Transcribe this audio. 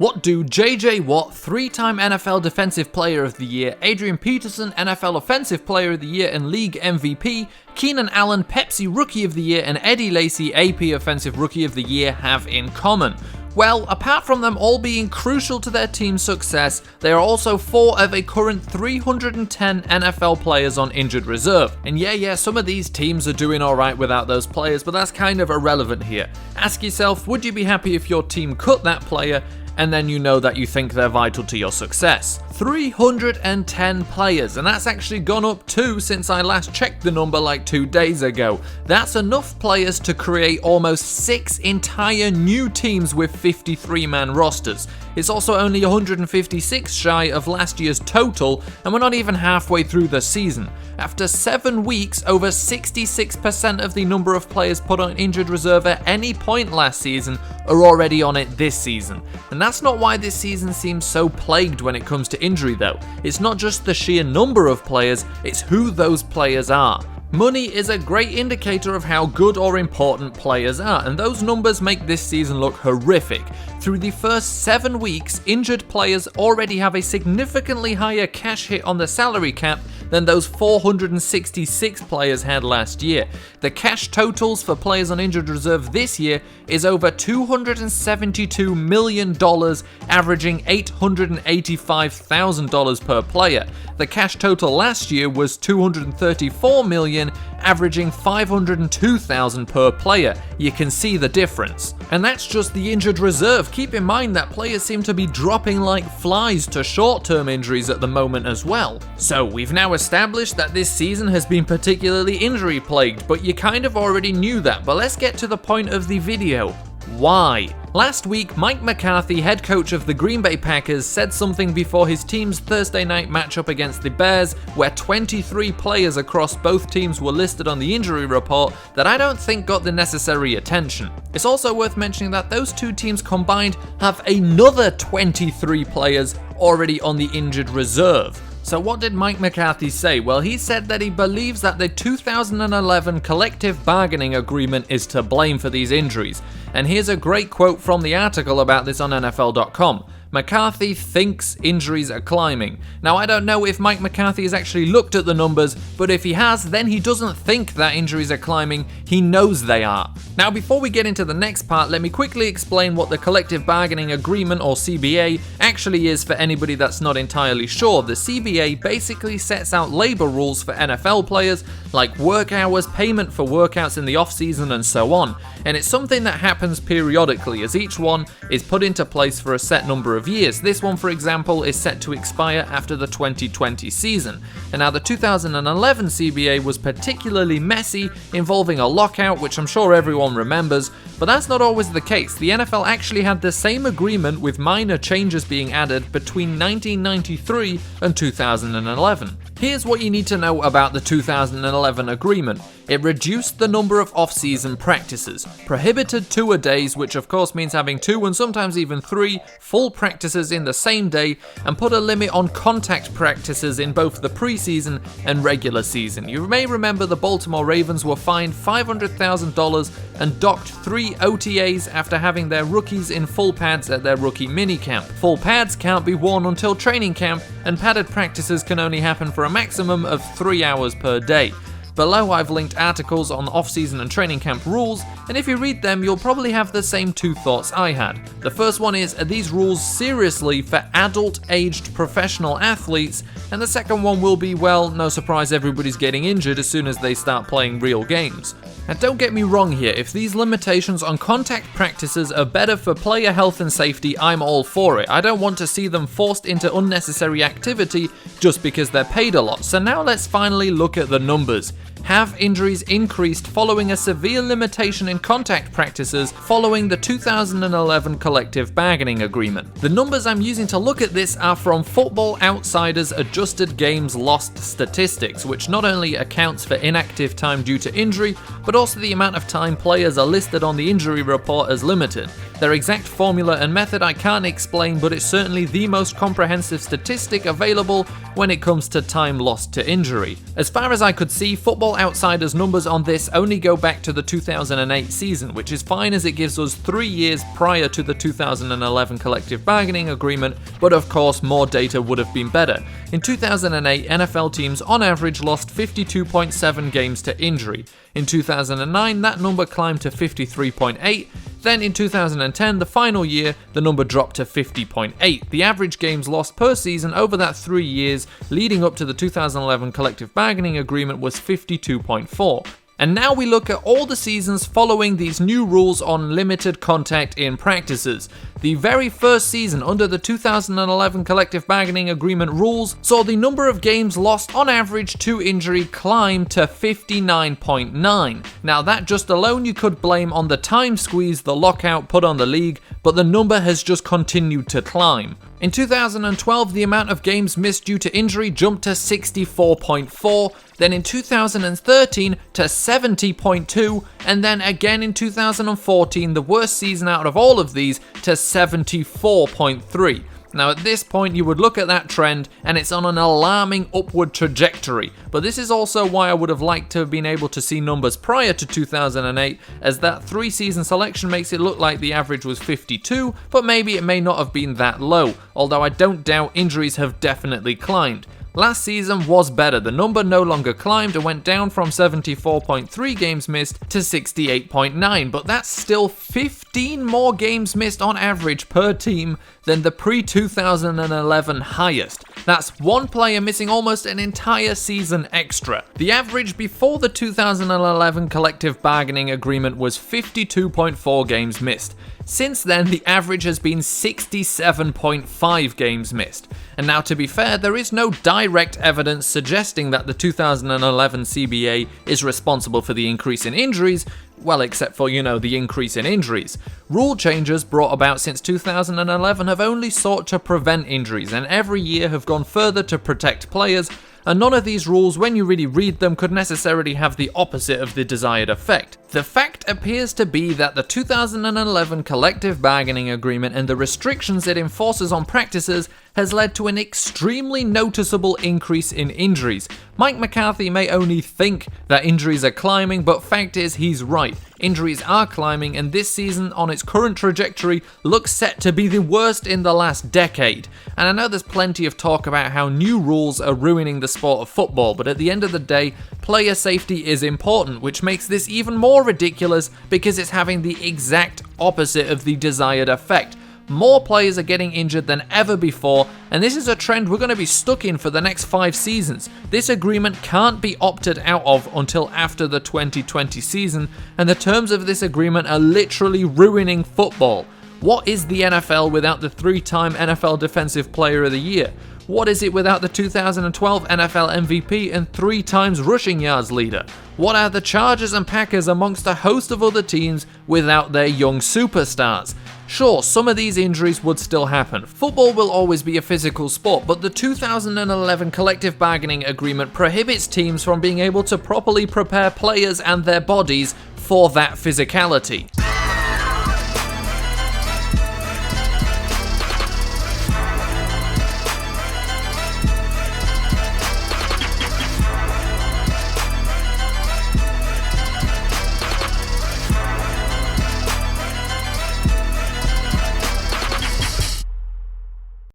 What do JJ Watt, 3-time NFL Defensive Player of the Year, Adrian Peterson, NFL Offensive Player of the Year and League MVP, Keenan Allen, Pepsi Rookie of the Year, and Eddie Lacy, AP Offensive Rookie of the Year have in common? Well, apart from them all being crucial to their team's success, they are also 4 of a current 310 NFL players on injured reserve. And yeah, some of these teams are doing alright without those players, but that's kind of irrelevant here. Ask yourself, would you be happy if your team cut that player, and then you know that you think they're vital to your success? 310 players, and that's actually gone up too since I last checked the number like 2 days ago. That's enough players to create almost 6 entire new teams with 53-man rosters. It's also only 156 shy of last year's total, and we're not even halfway through the season. After 7 weeks, over 66% of the number of players put on injured reserve at any point last season are already on it this season. And that's not why this season seems so plagued when it comes to injury though. It's not just the sheer number of players, it's who those players are. Money is a great indicator of how good or important players are, and those numbers make this season look horrific. Through the first 7 weeks, injured players already have a significantly higher cash hit on the salary cap than those 466 players had last year. The cash totals for players on injured reserve this year is over $272 million, averaging $885,000 per player. The cash total last year was $234 million, averaging $502,000 per player. You can see the difference. And that's just the injured reserve. Keep in mind that players seem to be dropping like flies to short-term injuries at the moment as well. So we've now established that this season has been particularly injury plagued, but you kind of already knew that. But let's get to the point of the video. Why? Last week, Mike McCarthy, head coach of the Green Bay Packers, said something before his team's Thursday night matchup against the Bears, where 23 players across both teams were listed on the injury report, that I don't think got the necessary attention. It's also worth mentioning that those two teams combined have another 23 players already on the injured reserve. So what did Mike McCarthy say? Well, he said that he believes that the 2011 collective bargaining agreement is to blame for these injuries. And here's a great quote from the article about this on NFL.com. McCarthy thinks injuries are climbing. Now, I don't know if Mike McCarthy has actually looked at the numbers, but if he has, then he doesn't think that injuries are climbing, he knows they are. Now, before we get into the next part, let me quickly explain what the Collective Bargaining Agreement, or CBA, actually is for anybody that's not entirely sure. The CBA basically sets out labor rules for NFL players, like work hours, payment for workouts in the off-season, and so on. And it's something that happens periodically, as each one is put into place for a set number of years. This one, for example, is set to expire after the 2020 season. And now the 2011 CBA was particularly messy, involving a lockout, which I'm sure everyone remembers, but that's not always the case. The NFL actually had the same agreement with minor changes being added between 1993 and 2011. Here's what you need to know about the 2011 agreement. It reduced the number of off-season practices, prohibited tour-a-days, which of course means having 2 and sometimes even 3 full practices in the same day, and put a limit on contact practices in both the preseason and regular season. You may remember the Baltimore Ravens were fined $500,000 and docked 3 OTAs after having their rookies in full pads at their rookie minicamp. Full pads can't be worn until training camp, and padded practices can only happen for a maximum of 3 hours per day. Below I've linked articles on off-season and training camp rules, and if you read them you'll probably have the same 2 thoughts I had. The first one is, are these rules seriously for adult-aged professional athletes? And the second one will be, well, no surprise everybody's getting injured as soon as they start playing real games. And don't get me wrong here, if these limitations on contact practices are better for player health and safety, I'm all for it. I don't want to see them forced into unnecessary activity just because they're paid a lot. So now let's finally look at the numbers. Have injuries increased following a severe limitation in contact practices following the 2011 collective bargaining agreement? The numbers I'm using to look at this are from Football Outsiders Adjusted Games Lost Statistics, which not only accounts for inactive time due to injury, but also the amount of time players are listed on the injury report as limited. Their exact formula and method I can't explain, but it's certainly the most comprehensive statistic available when it comes to time lost to injury. As far as I could see, Football Outsiders numbers on this only go back to the 2008 season, which is fine as it gives us 3 years prior to the 2011 collective bargaining agreement, but of course more data would have been better. In 2008, NFL teams on average lost 52.7 games to injury. In 2009, that number climbed to 53.8. Then in 2010, the final year, the number dropped to 50.8. The average games lost per season over that 3 years leading up to the 2011 collective bargaining agreement was 52.4. And now we look at all the seasons following these new rules on limited contact in practices. The very first season under the 2011 collective bargaining agreement rules saw the number of games lost on average to injury climb to 59.9. Now that just alone you could blame on the time squeeze the lockout put on the league, but the number has just continued to climb. In 2012, the amount of games missed due to injury jumped to 64.4, then in 2013 to 70.2, and then again in 2014, the worst season out of all of these, to 74.3. Now at this point you would look at that trend and it's on an alarming upward trajectory, but this is also why I would have liked to have been able to see numbers prior to 2008, as that 3-season selection makes it look like the average was 52, but maybe it may not have been that low, although I don't doubt injuries have definitely climbed. Last season was better, the number no longer climbed and went down from 74.3 games missed to 68.9, but that's still 15 more games missed on average per team than the pre-2011 highest. That's one player missing almost an entire season extra. The average before the 2011 collective bargaining agreement was 52.4 games missed. Since then, the average has been 67.5 games missed. And now, to be fair, there is no direct evidence suggesting that the 2011 CBA is responsible for the increase in injuries, well, except for, the increase in injuries. Rule changes brought about since 2011 have only sought to prevent injuries, and every year have gone further to protect players, and none of these rules, when you really read them, could necessarily have the opposite of the desired effect. The fact appears to be that the 2011 collective bargaining agreement and the restrictions it enforces on practices has led to an extremely noticeable increase in injuries. Mike McCarthy may only think that injuries are climbing, but fact is he's right. Injuries are climbing, and this season on its current trajectory looks set to be the worst in the last decade. And I know there's plenty of talk about how new rules are ruining the sport of football, but at the end of the day, player safety is important, which makes this even more ridiculous because it's having the exact opposite of the desired effect. More players are getting injured than ever before, and this is a trend we're going to be stuck in for the next 5 seasons. This agreement can't be opted out of until after the 2020 season, and the terms of this agreement are literally ruining football. What is the NFL without the 3-time NFL Defensive Player of the Year? What is it without the 2012 NFL MVP and 3 times rushing yards leader? What are the Chargers and Packers amongst a host of other teams without their young superstars? Sure, some of these injuries would still happen. Football will always be a physical sport, but the 2011 collective bargaining agreement prohibits teams from being able to properly prepare players and their bodies for that physicality.